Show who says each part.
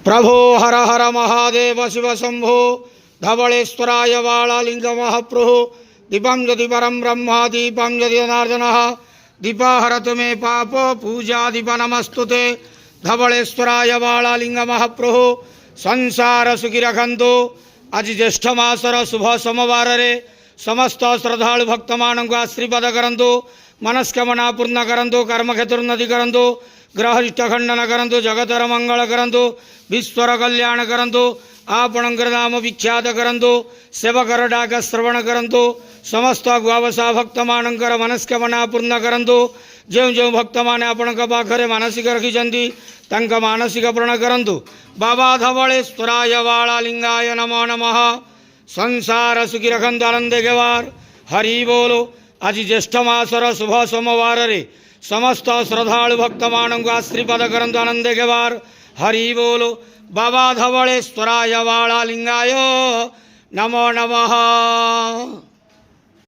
Speaker 1: प्रभो हर हर महादेव शिव शंभो धवलेश्वराय वालालिंग महाप्रभु दीपं यदि परम ब्रह्म दीपं यदि जनार्दनः दीपाहरतु मे पाप पूजा दीप नमस्तुते धवलेश्वराय वालालिंग महाप्रभु संसार सुखी रखंतु। आज ज्येष्ठ मासर शुभ सोमवार रे समस्त श्रद्धालु भक्त मानक आशीर्वाद करंतु, मनस्कामना पूर्ण करंतु, कर्मक्षेत्रोन्नति करंतु, ग्रहरिष्ट खंडन करंतु, जगतर मंगल करंतु, विश्वर कल्याण करंतु, आपणकर नाम विख्यात करंतु, सेवकर डाक श्रवण करंतु, समस्त गुआवसा भक्त मानकर मनस्कामना पूर्ण करंतु। जो जो भक्त माने आपणक पाखरे मानसिक रखिछन्ति तंक मानसिक पूर्ण करंतु। बाबा धवलेश्वराय वालालिंगाय नमो नमः। संसार सुखी रखंतु आनंदे गेवार हरि बोलो। आज ज्येष्ठ मासर शुभ सोमवार रे समस्त श्रद्धालु भक्त मानक आशीर्वाद करंतु आनंदे गेवार हरि बोलो। बाबा धवलेश्वराय वालालिंगाय नमो नमः।